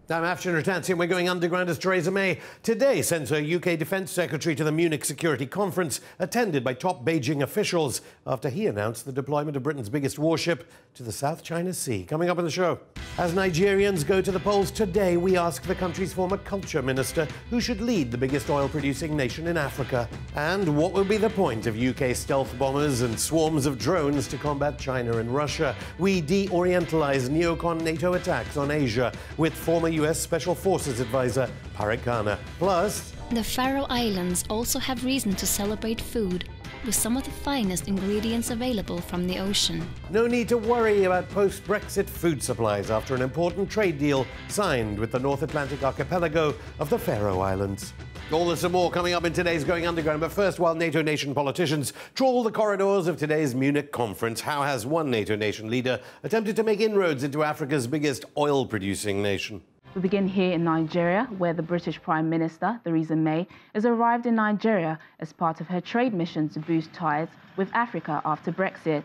I'm Afshin Ratansi and we're going underground as Theresa May today sends her UK Defence Secretary to the Munich Security Conference, attended by top Beijing officials, after he announced the deployment of Britain's biggest warship to the South China Sea. Coming up on the show, as Nigerians go to the polls today, we ask the country's former culture minister who should lead the biggest oil-producing nation in Africa. And what will be the point of UK stealth bombers and swarms of drones to combat China and Russia? We de-orientalise neocon NATO attacks on Asia with former US Special Forces advisor Parik Khanna. Plus, the Faroe Islands also have reason to celebrate food, with some of the finest ingredients available from the ocean. No need to worry about post-Brexit food supplies after an important trade deal signed with the North Atlantic archipelago of the Faroe Islands. All this and more coming up in today's Going Underground. But first, while NATO nation politicians trawl the corridors of today's Munich conference, how has one NATO nation leader attempted to make inroads into Africa's biggest oil-producing nation? We begin here in Nigeria, where the British Prime Minister, Theresa May, has arrived in Nigeria as part of her trade mission to boost ties with Africa after Brexit.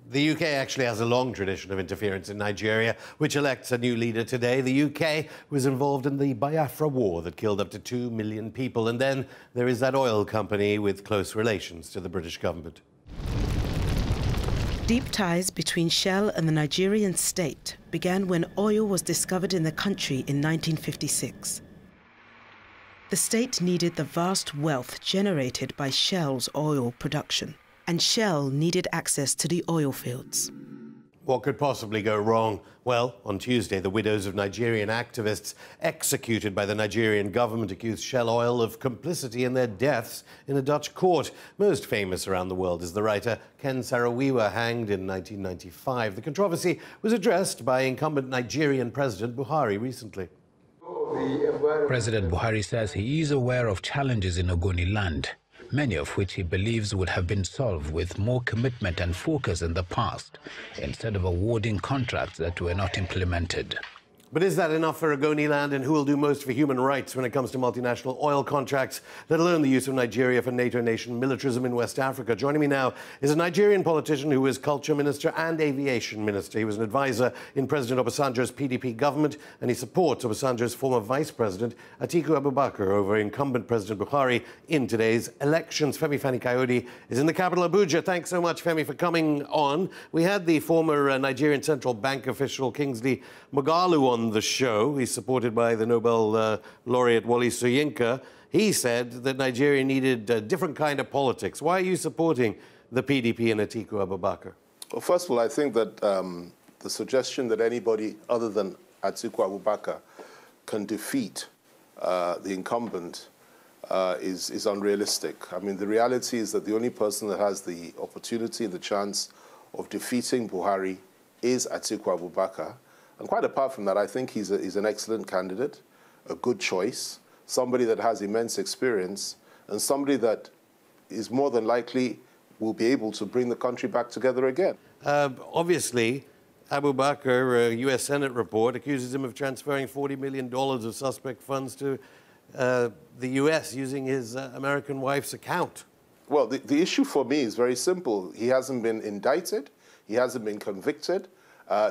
The UK actually has a long tradition of interference in Nigeria, which elects a new leader today. The UK was involved in the Biafra War that killed up to 2 million people. And then there is that oil company with close relations to the British government. Deep ties between Shell and the Nigerian state began when oil was discovered in the country in 1956. The state needed the vast wealth generated by Shell's oil production, and Shell needed access to the oil fields. What could possibly go wrong? Well, on Tuesday, the widows of Nigerian activists executed by the Nigerian government accused Shell Oil of complicity in their deaths in a Dutch court. Most famous around the world is the writer Ken Saro-Wiwa, hanged in 1995. The controversy was addressed by incumbent Nigerian President Buhari recently. President Buhari says he is aware of challenges in Ogoniland, many of which he believes would have been solved with more commitment and focus in the past, instead of awarding contracts that were not implemented. But is that enough for Ogoniland, and who will do most for human rights when it comes to multinational oil contracts, let alone the use of Nigeria for NATO nation militarism in West Africa? Joining me now is a Nigerian politician who was culture minister and aviation minister. He was an advisor in President Obasanjo's PDP government, and he supports Obasanjo's former vice president, Atiku Abubakar, over incumbent President Buhari in today's elections. Fani-Kayode is in the capital, Abuja. Thanks so much, Femi, for coming on. We had the former Nigerian central bank official, Kingsley Moghalu, on the show. He's supported by the Nobel laureate Wole Soyinka. He said that Nigeria needed a different kind of politics. Why are you supporting the PDP and Atiku Abubakar? Well, first of all, I think that the suggestion that anybody other than Atiku Abubakar can defeat the incumbent is unrealistic. I mean, the reality is that the only person that has the opportunity and the chance of defeating Buhari is Atiku Abubakar. And quite apart from that, I think he's an excellent candidate, a good choice, somebody that has immense experience, and somebody that is more than likely will be able to bring the country back together again. Obviously, Abubakar, a US Senate report, accuses him of transferring $40 million of suspect funds to the US using his American wife's account. Well, the issue for me is very simple. He hasn't been indicted. He hasn't been convicted.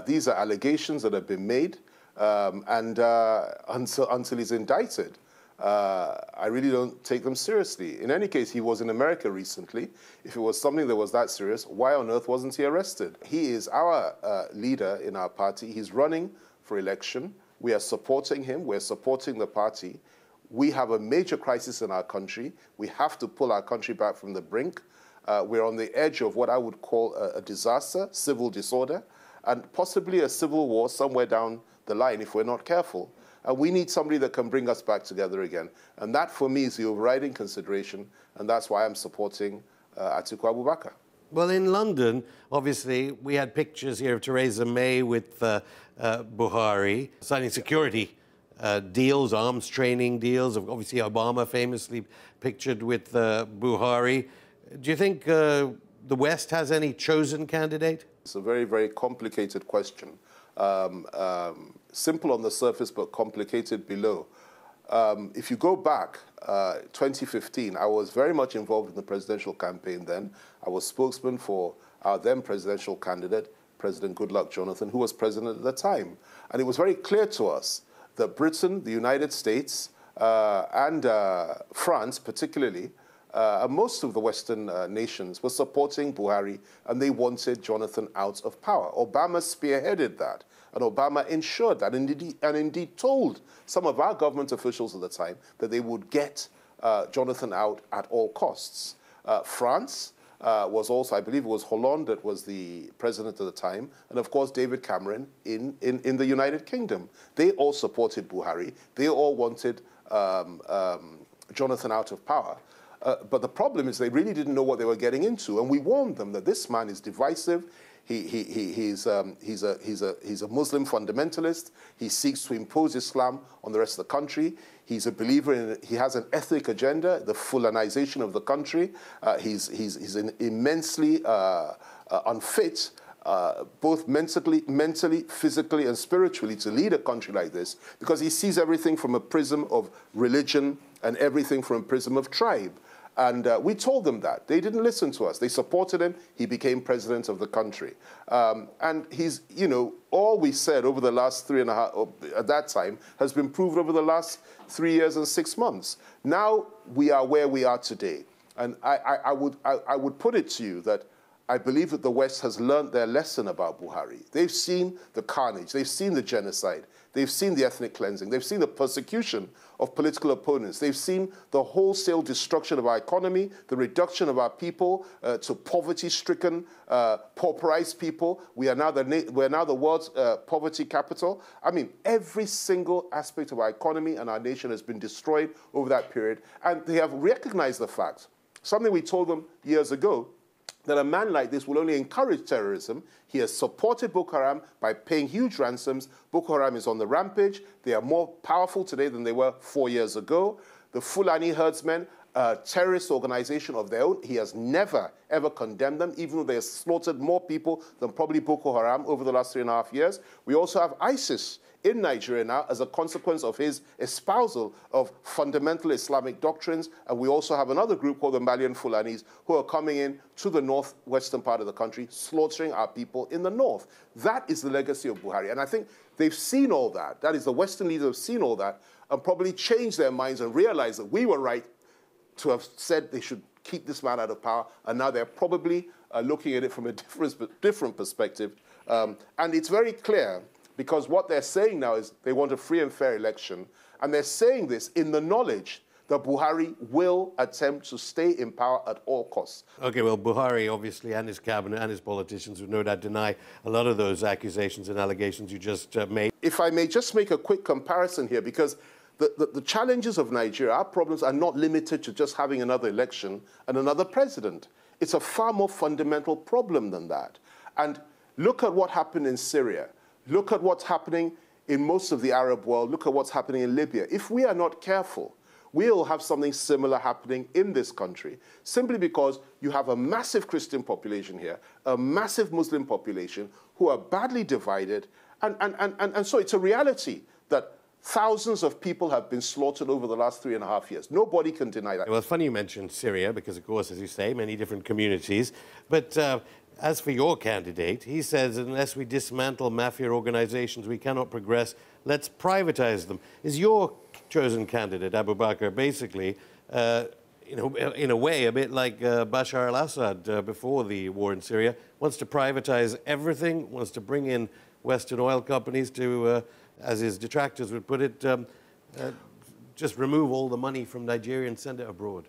These are allegations that have been made, and until he's indicted, I really don't take them seriously. In any case, he was in America recently. If it was something that was that serious, why on earth wasn't he arrested? He is our leader in our party. He's running for election. We are supporting him. We're supporting the party. We have a major crisis in our country. We have to pull our country back from the brink. We're on the edge of what I would call a disaster, civil disorder, and possibly a civil war somewhere down the line if we're not careful. And we need somebody that can bring us back together again. And that, for me, is the overriding consideration, and that's why I'm supporting Atiku Abubakar. Well, in London, obviously, we had pictures here of Theresa May with Buhari signing security deals, arms training deals. Obviously, Obama famously pictured with Buhari. Do you think the West has any chosen candidate? It's a very, very complicated question. Simple on the surface, but complicated below. If you go back, 2015, I was very much involved in the presidential campaign then. I was spokesman for our then presidential candidate, President Goodluck Jonathan, who was president at the time. And it was very clear to us that Britain, the United States, and France particularly, and most of the Western nations were supporting Buhari, and they wanted Jonathan out of power. Obama spearheaded that, and Obama ensured that, and indeed told some of our government officials at the time that they would get Jonathan out at all costs. France was also, I believe it was Hollande that was the president at the time, and of course David Cameron in the United Kingdom. They all supported Buhari. They all wanted Jonathan out of power. But the problem is they really didn't know what they were getting into, and we warned them that this man is divisive. He's a Muslim fundamentalist. He seeks to impose Islam on the rest of the country. He's a believer in, he has an ethnic agenda, the Fulanization of the country. He's immensely unfit, both mentally, physically, and spiritually to lead a country like this, because he sees everything from a prism of religion and everything from a prism of tribe. And we told them that. They didn't listen to us. They supported him. He became president of the country. And he's, you know, all we said over the last 3.5, at that time, has been proved over the last 3 years and 6 months. Now we are where we are today. And I would put it to you that I believe that the West has learned their lesson about Buhari. They've seen the carnage. They've seen the genocide. They've seen the ethnic cleansing. They've seen the persecution of political opponents. They've seen the wholesale destruction of our economy, the reduction of our people to poverty-stricken, pauperized people. We're now the world's poverty capital. I mean, every single aspect of our economy and our nation has been destroyed over that period. And they have recognized the fact, something we told them years ago, that a man like this will only encourage terrorism. He has supported Boko Haram by paying huge ransoms. Boko Haram is on the rampage. They are more powerful today than they were 4 years ago. The Fulani herdsmen, a terrorist organization of their own, he has never, ever condemned them, even though they have slaughtered more people than probably Boko Haram over the last 3.5 years. We also have ISIS in Nigeria now as a consequence of his espousal of fundamental Islamic doctrines. And we also have another group called the Malian Fulanis who are coming in to the northwestern part of the country, slaughtering our people in the north. That is the legacy of Buhari. And I think they've seen all that. That is, the Western leaders have seen all that and probably changed their minds and realized that we were right to have said they should keep this man out of power. And now they're probably looking at it from a different perspective. And it's very clear, because what they're saying now is they want a free and fair election. And they're saying this in the knowledge that Buhari will attempt to stay in power at all costs. OK, well, Buhari, obviously, and his cabinet and his politicians would no doubt deny a lot of those accusations and allegations you just made. If I may just make a quick comparison here, because the challenges of Nigeria, our problems are not limited to just having another election and another president. It's a far more fundamental problem than that. And look at what happened in Syria. Look at what's happening in most of the Arab world. Look at what's happening in Libya. If we are not careful, we'll have something similar happening in this country, simply because you have a massive Christian population here, a massive Muslim population who are badly divided. And so it's a reality that thousands of people have been slaughtered over the last 3.5 years. Nobody can deny that. Well, it's funny you mentioned Syria, because, of course, as you say, many different communities. But as for your candidate, he says, unless we dismantle mafia organizations, we cannot progress. Let's privatize them. Is your chosen candidate, Abu Bakr, basically, in a way, a bit like Bashar al-Assad before the war in Syria, wants to privatize everything, wants to bring in Western oil companies to, as his detractors would put it, just remove all the money from Nigeria and send it abroad?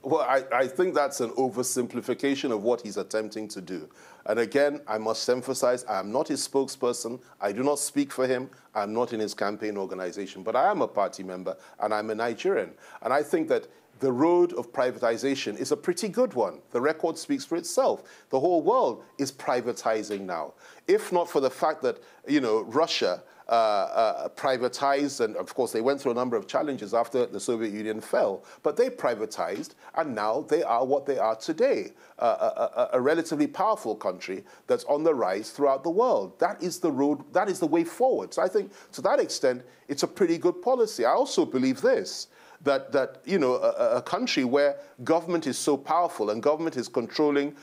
Well, I think that's an oversimplification of what he's attempting to do. And again, I must emphasize, I am not his spokesperson. I do not speak for him. I'm not in his campaign organization. But I am a party member, and I'm a Nigerian. And I think that the road of privatization is a pretty good one. The record speaks for itself. The whole world is privatizing now. If not for the fact that, you know, Russia privatized, and of course they went through a number of challenges after the Soviet Union fell, but they privatized, and now they are what they are today, a relatively powerful country that's on the rise throughout the world. That is the road, that is the way forward. So I think to that extent, it's a pretty good policy. I also believe this, that you know, a country where government is so powerful and government is controlling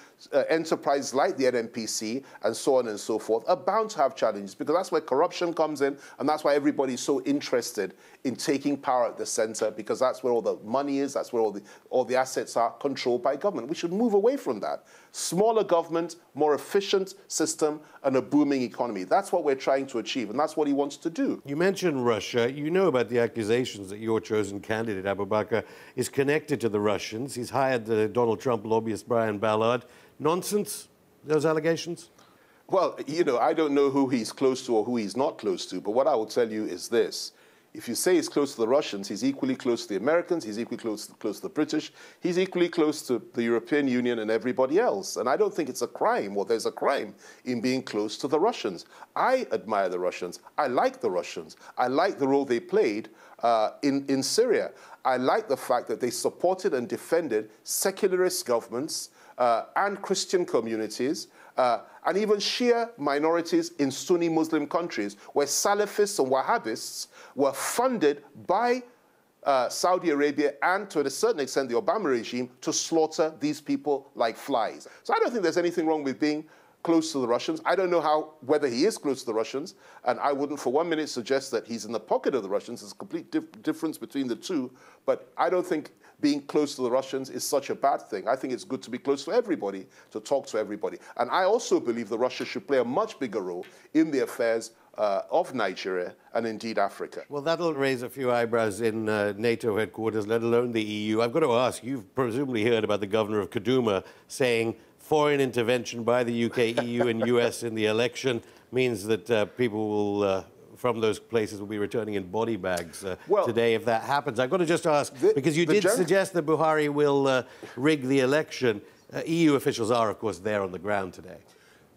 enterprises like the NNPC and so on and so forth are bound to have challenges, because that's where corruption comes in, and that's why everybody's so interested in taking power at the center, because that's where all the money is, that's where all the assets are controlled by government. We should move away from that. Smaller government, more efficient system, and a booming economy. That's what we're trying to achieve, and that's what he wants to do. You mentioned Russia. You know about the accusations that your chosen candidate, Abu Bakr, is connected to the Russians. He's hired the Donald Trump lobbyist Brian Ballard. Nonsense, those allegations? Well, you know, I don't know who he's close to or who he's not close to, but what I will tell you is this. If you say he's close to the Russians, he's equally close to the Americans, he's equally close to the British, he's equally close to the European Union and everybody else. And I don't think it's a crime, or there's a crime in being close to the Russians. I admire the Russians. I like the Russians. I like the role they played in Syria. I like the fact that they supported and defended secularist governments and Christian communities, and even Shia minorities in Sunni Muslim countries, where Salafists and Wahhabists were funded by Saudi Arabia and, to a certain extent, the Obama regime to slaughter these people like flies. So I don't think there's anything wrong with being close to the Russians. I don't know whether he is close to the Russians, and I wouldn't for 1 minute suggest that he's in the pocket of the Russians. There's a complete difference between the two, but I don't think being close to the Russians is such a bad thing. I think it's good to be close to everybody, to talk to everybody. And I also believe that Russia should play a much bigger role in the affairs of Nigeria and indeed Africa. Well, that'll raise a few eyebrows in NATO headquarters, let alone the EU. I've got to ask, you've presumably heard about the governor of Kaduna saying foreign intervention by the UK, EU and US in the election means that people will... from those places will be returning in body bags today if that happens. I've got to just ask, because you did suggest that Buhari will rig the election. EU officials are, of course, there on the ground today.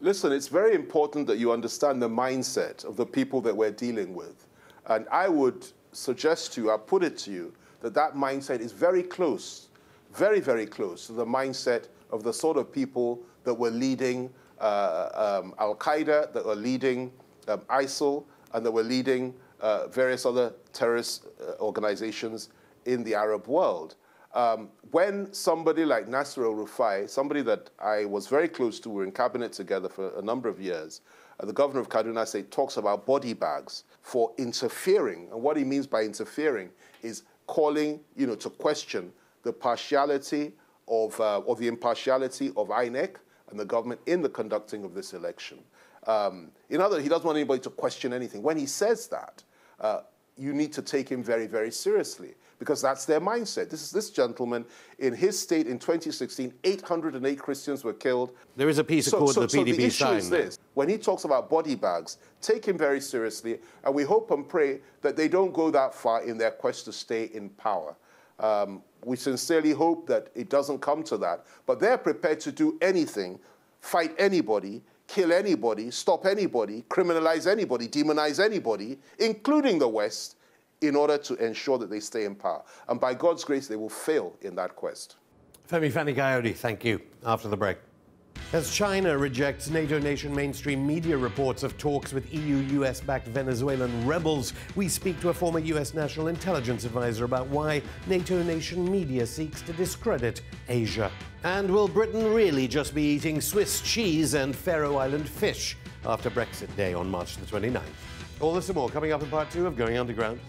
Listen, it's very important that you understand the mindset of the people that we're dealing with. And I would suggest to you, I'll put it to you, that that mindset is very close, very, very close to the mindset of the sort of people that were leading Al-Qaeda, that were leading ISIL, and that were leading various other terrorist organizations in the Arab world. When somebody like Nasser al-Rufai, somebody that I was very close to, we were in cabinet together for a number of years, the governor of Kaduna State talks about body bags for interfering. And what he means by interfering is calling, you know, to question the partiality of, or the impartiality of INEC and the government in the conducting of this election. In other words, he doesn't want anybody to question anything. When he says that, you need to take him very, very seriously, because that's their mindset. This gentleman, in his state in 2016, 808 Christians were killed. There is a piece of code the PDP the issue signed. Is this. When he talks about body bags, take him very seriously, and we hope and pray that they don't go that far in their quest to stay in power. We sincerely hope that it doesn't come to that, but they're prepared to do anything, fight anybody, kill anybody, stop anybody, criminalize anybody, demonize anybody, including the West, in order to ensure that they stay in power. And by God's grace, they will fail in that quest. Femi Fani-Kayode, thank you. After the break. As China rejects NATO nation mainstream media reports of talks with EU-US-backed Venezuelan rebels, we speak to a former US National Intelligence Advisor about why NATO nation media seeks to discredit Asia. And will Britain really just be eating Swiss cheese and Faroe Island fish after Brexit Day on March the 29th? All this and more coming up in part 2 of Going Underground.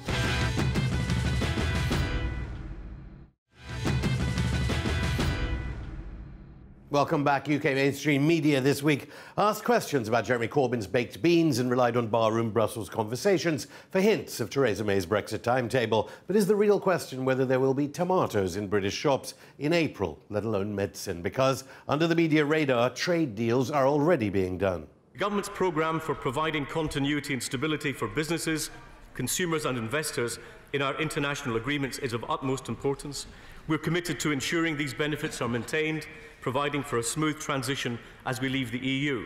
Welcome back. UK mainstream media this week asked questions about Jeremy Corbyn's baked beans and relied on barroom Brussels conversations for hints of Theresa May's Brexit timetable. But is the real question whether there will be tomatoes in British shops in April, let alone medicine? Because under the media radar, trade deals are already being done. The government's programme for providing continuity and stability for businesses, consumers and investors in our international agreements is of utmost importance. We're committed to ensuring these benefits are maintained, providing for a smooth transition as we leave the EU.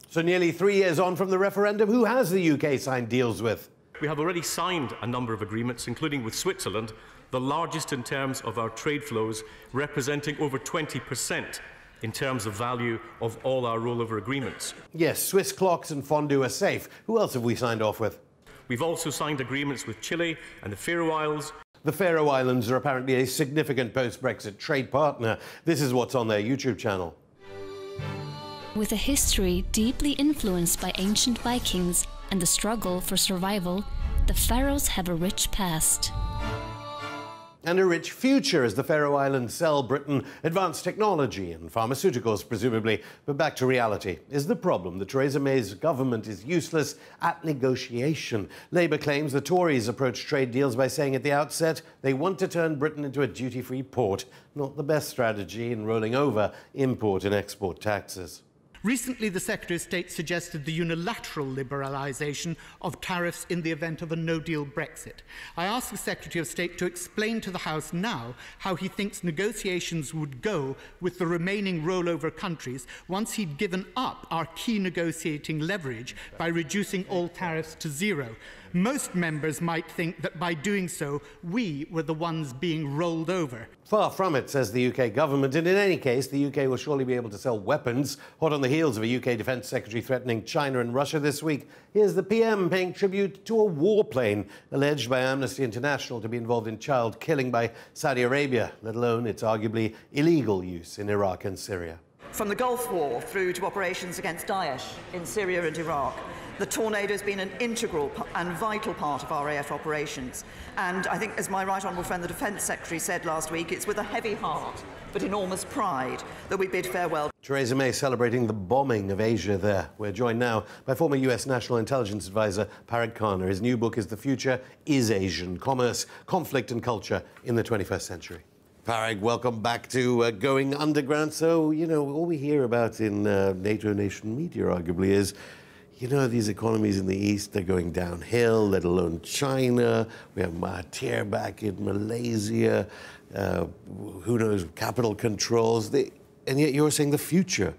So nearly 3 years on from the referendum, who has the UK signed deals with? We have already signed a number of agreements, including with Switzerland, the largest in terms of our trade flows, representing over 20% in terms of value of all our rollover agreements. Yes, Swiss clocks and fondue are safe. Who else have we signed off with? We've also signed agreements with Chile and the Faroe Isles. The Faroe Islands are apparently a significant post-Brexit trade partner. This is what's on their YouTube channel. With a history deeply influenced by ancient Vikings and the struggle for survival, the Faroes have a rich past. And a rich future as the Faroe Islands sell Britain advanced technology and pharmaceuticals, presumably. But back to reality. Is the problem that Theresa May's government is useless at negotiation? Labour claims the Tories approached trade deals by saying at the outset they want to turn Britain into a duty-free port. Not the best strategy in rolling over import and export taxes. Recently, the Secretary of State suggested the unilateral liberalisation of tariffs in the event of a no-deal Brexit. I ask the Secretary of State to explain to the House now how he thinks negotiations would go with the remaining rollover countries once he'd given up our key negotiating leverage by reducing all tariffs to zero. Most members might think that by doing so, we were the ones being rolled over. Far from it, says the UK government, and in any case, the UK will surely be able to sell weapons, hot on the heels of a UK Defence Secretary threatening China and Russia this week. Here's the PM paying tribute to a warplane alleged by Amnesty International to be involved in child killing by Saudi Arabia, let alone its arguably illegal use in Iraq and Syria. From the Gulf War through to operations against Daesh in Syria and Iraq, the Tornado has been an integral and vital part of our AF operations. And I think, as my right honourable friend, the Defence Secretary, said last week, it's with a heavy heart but enormous pride that we bid farewell. Theresa May celebrating the bombing of Asia there. We're joined now by former US National Intelligence Advisor Parag Khanna. His new book is The Future is Asian: Commerce, Conflict and Culture in the 21st Century. Parag, welcome back to Going Underground. So, you know, all we hear about in NATO nation media, arguably, is, you know, these economies in the East, they're going downhill, let alone China. We have Mahathir back in Malaysia. Who knows, capital controls. And yet you're saying the future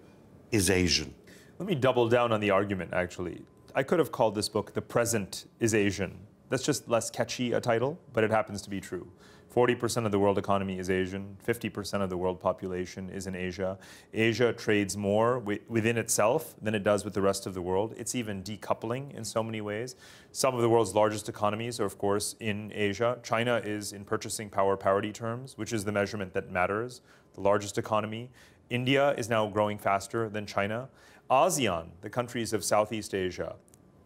is Asian. Let me double down on the argument, actually. I could have called this book The Present is Asian. That's just less catchy a title, but it happens to be true. 40% of the world economy is Asian. 50% of the world population is in Asia. Asia trades more within itself than it does with the rest of the world. It's even decoupling in so many ways. Some of the world's largest economies are, of course, in Asia. China is, in purchasing power parity terms, which is the measurement that matters, the largest economy. India is now growing faster than China. ASEAN, the countries of Southeast Asia,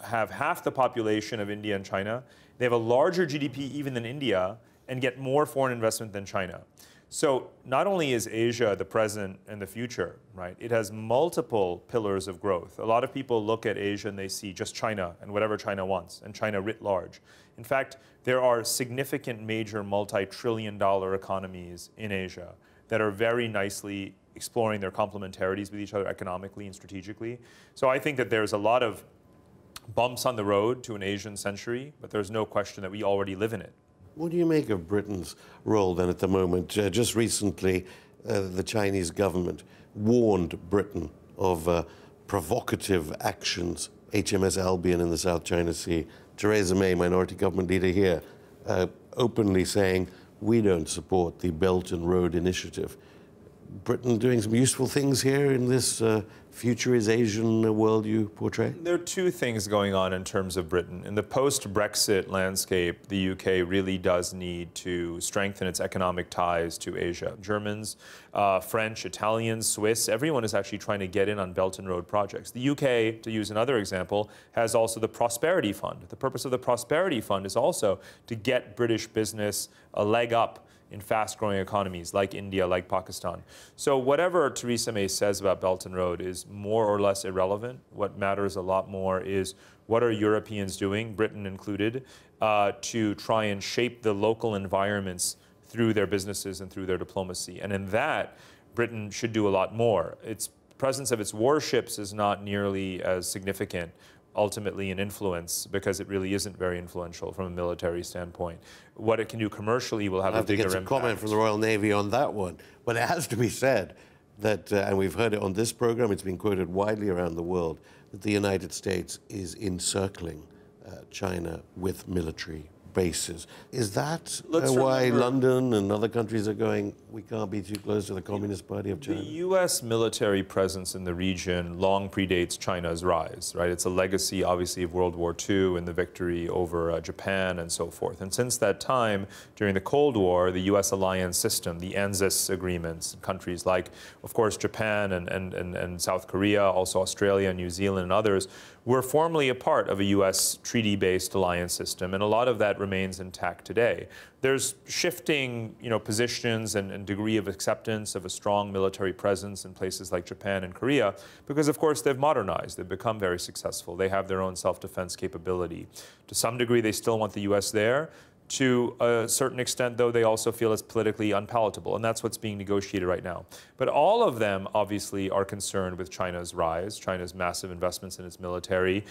have half the population of India and China. They have a larger GDP even than India, and get more foreign investment than China. So not only is Asia the present and the future, right? It has multiple pillars of growth. A lot of people look at Asia and they see just China and whatever China wants, and China writ large. In fact, there are significant major multi-trillion-dollar economies in Asia that are very nicely exploring their complementarities with each other economically and strategically. So I think that there's a lot of bumps on the road to an Asian century, but there's no question that we already live in it. What do you make of Britain's role then at the moment? Just recently, the Chinese government warned Britain of provocative actions. HMS Albion in the South China Sea. Theresa May, minority government leader here, openly saying, we don't support the Belt and Road Initiative. Britain doing some useful things here in this future is Asian world you portray? There are two things going on in terms of Britain. In the post-Brexit landscape, the UK really does need to strengthen its economic ties to Asia. Germans, French, Italians, Swiss, everyone is actually trying to get in on Belt and Road projects. The UK, to use another example, has also the Prosperity Fund. The purpose of the Prosperity Fund is also to get British business a leg up in fast-growing economies like India, like Pakistan. So whatever Theresa May says about Belt and Road is more or less irrelevant. What matters a lot more is what are Europeans doing, Britain included, to try and shape the local environments through their businesses and through their diplomacy. And in that, Britain should do a lot more. Its presence of its warships is not nearly as significant ultimately in influence, because it really isn't very influential from a military standpoint. What it can do commercially will have a bigger impact. I have to get some comment from the Royal Navy on that one. But it has to be said that, and we've heard it on this program, it's been quoted widely around the world, that the United States is encircling China with military bases. Is that why London and other countries are going, we can't be too close to the Communist Party of China? The U.S. military presence in the region long predates China's rise, right? It's a legacy, obviously, of World War II and the victory over Japan and so forth. And since that time, during the Cold War, the U.S. alliance system, the ANZUS agreements, countries like, of course, Japan and South Korea, also Australia, New Zealand, and others, were formerly a part of a U.S. treaty-based alliance system, and a lot of that remains intact today. There's shifting, positions and degree of acceptance of a strong military presence in places like Japan and Korea, because of course they've modernized, they've become very successful, they have their own self-defense capability. To some degree, they still want the U.S. there. To a certain extent, though, they also feel it's politically unpalatable, and that's what's being negotiated right now. But all of them, obviously, are concerned with China's rise, China's massive investments in its military,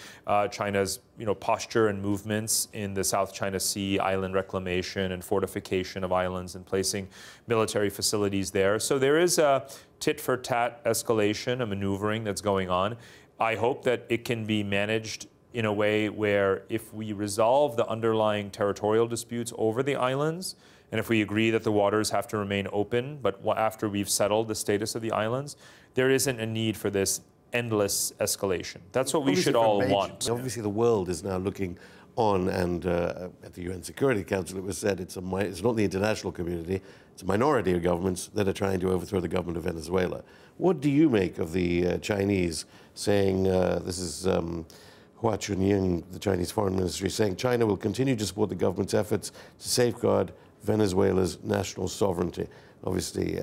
China's posture and movements in the South China Sea, island reclamation and fortification of islands and placing military facilities there. So there is a tit-for-tat escalation, a maneuvering that's going on. I hope that it can be managed in a way where if we resolve the underlying territorial disputes over the islands, and if we agree that the waters have to remain open, but after we've settled the status of the islands, there isn't a need for this endless escalation. That's what we should all want. Obviously, the world is now looking on, and at the UN Security Council it was said it's not the international community, it's a minority of governments that are trying to overthrow the government of Venezuela. What do you make of the Chinese saying, this is Hua Chunying, the Chinese Foreign Ministry, saying China will continue to support the government's efforts to safeguard Venezuela's national sovereignty. Obviously,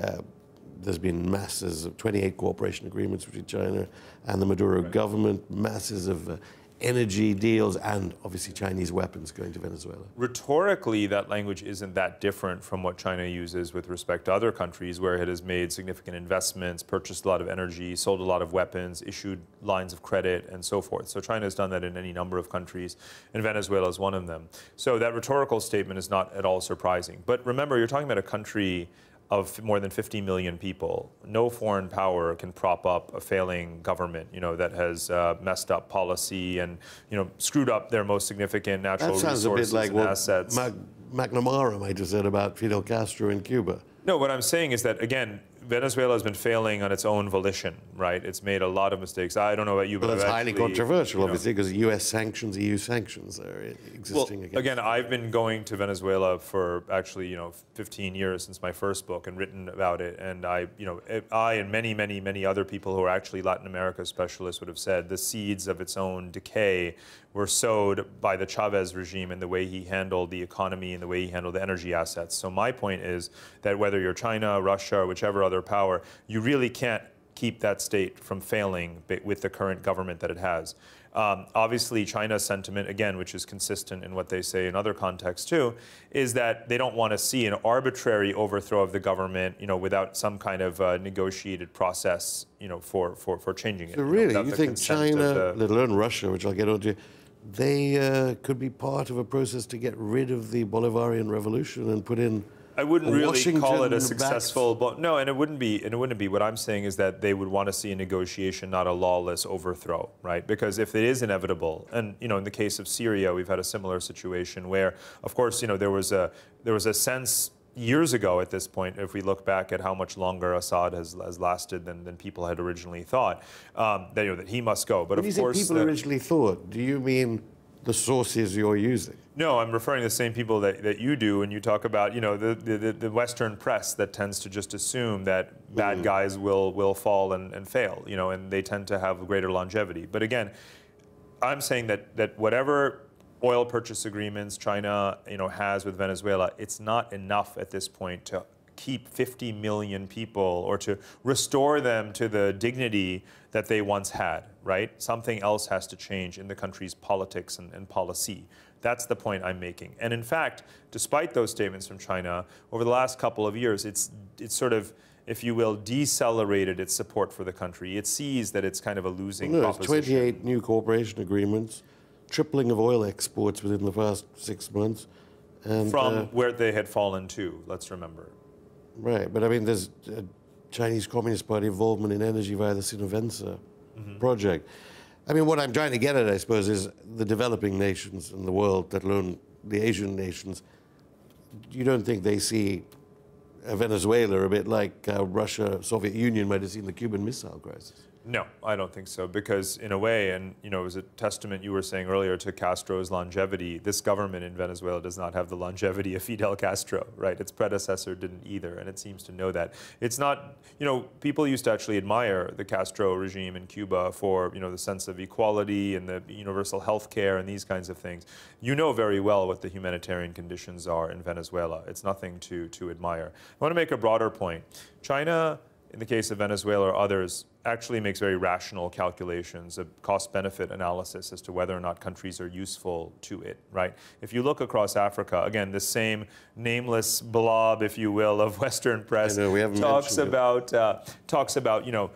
there's been masses of 28 cooperation agreements between China and the Maduro government, masses of energy deals, and obviously Chinese weapons going to Venezuela. Rhetorically, that language isn't that different from what China uses with respect to other countries where it has made significant investments, purchased a lot of energy, sold a lot of weapons, issued lines of credit, and so forth. So China has done that in any number of countries, and Venezuela is one of them. So that rhetorical statement is not at all surprising. But remember, you're talking about a country of more than 50 million people. No foreign power can prop up a failing government, that has messed up policy and, screwed up their most significant natural resources and assets. That sounds a bit like what McNamara might have said about Fidel Castro in Cuba. No, what I'm saying is that, again, Venezuela has been failing on its own volition, right? It's made a lot of mistakes. I don't know about you, but it's highly controversial, obviously, because US sanctions, EU sanctions are existing against. Again, I've been going to Venezuela for actually, 15 years since my first book and written about it. And I and many other people who are actually Latin America specialists would have said the seeds of its own decay were sowed by the Chavez regime and the way he handled the economy and the way he handled the energy assets. So my point is that whether you're China, Russia, or whichever other power, you really can't keep that state from failing with the current government that it has. Obviously, China's sentiment, again, which is consistent in what they say in other contexts too, is that they don't want to see an arbitrary overthrow of the government, without some kind of negotiated process, for changing it. So really, you think China, let alone Russia, which I'll get onto, they could be part of a process to get rid of the Bolivarian revolution and put in I wouldn't really call it a successful, but no, and it wouldn't be. What I'm saying is that they would want to see a negotiation, not a lawless overthrow, right? Because if it is inevitable, and in the case of Syria, we've had a similar situation where, of course, there was a sense years ago at this point, if we look back at how much longer Assad has lasted than people had originally thought, that he must go. But of course, people originally thought. Do you mean the sources you're using? No, I'm referring to the same people that you do when you talk about, the Western press that tends to just assume that bad guys will fall and fail, and they tend to have greater longevity. But again, I'm saying that whatever oil purchase agreements China, has with Venezuela, it's not enough at this point to keep 50 million people or to restore them to the dignity that they once had, right? Something else has to change in the country's politics and policy. That's the point I'm making. And in fact, despite those statements from China, over the last couple of years, it's sort of, if you will, decelerated its support for the country. It sees that it's kind of a losing proposition. 28 new cooperation agreements, tripling of oil exports within the past 6 months. And, from where they had fallen to, let's remember. Right, but I mean, there's Chinese Communist Party involvement in energy via the Sinovensa project. I mean, what I'm trying to get at, I suppose, is the developing nations in the world, let alone the Asian nations, you don't think they see Venezuela a bit like Russia, Soviet Union might have seen the Cuban Missile Crisis? No, I don't think so, because in a way, and it was a testament you were saying earlier to Castro's longevity, this government in Venezuela does not have the longevity of Fidel Castro, right? Its predecessor didn't either, and it seems to know that. It's not, people used to actually admire the Castro regime in Cuba for, the sense of equality and the universal health care and these kinds of things. You know very well what the humanitarian conditions are in Venezuela. It's nothing to admire. I want to make a broader point. China, in the case of Venezuela or others, actually makes very rational calculations, a cost-benefit analysis as to whether or not countries are useful to it, right? If you look across Africa, again, the same nameless blob, if you will, of Western press talks about,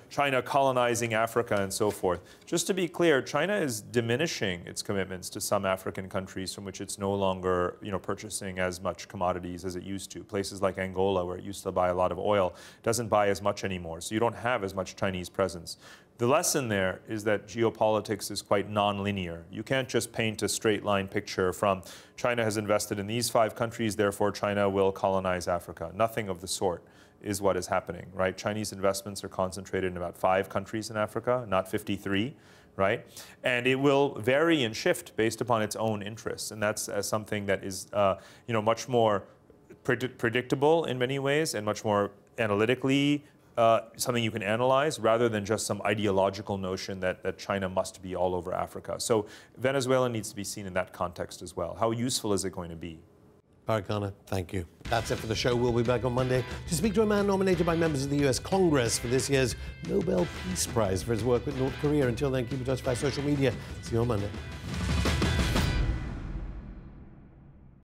China colonizing Africa and so forth. Just to be clear, China is diminishing its commitments to some African countries from which it's no longer, purchasing as much commodities as it used to. Places like Angola, where it used to buy a lot of oil, doesn't buy as much anymore. So you don't have as much Chinese presence. The lesson there is that geopolitics is quite non-linear. You can't just paint a straight line picture from China has invested in these 5 countries, therefore China will colonize Africa. Nothing of the sort is what is happening, right? Chinese investments are concentrated in about 5 countries in Africa, not 53, right? And it will vary and shift based upon its own interests. And that's something that is, much more predictable in many ways and much more analytically something you can analyze rather than just some ideological notion that China must be all over Africa. So Venezuela needs to be seen in that context as well. How useful is it going to be? Fani-Kayode, thank you. That's it for the show. We'll be back on Monday to speak to a man nominated by members of the US Congress for this year's Nobel Peace Prize for his work with North Korea. Until then, keep in touch via social media. See you on Monday.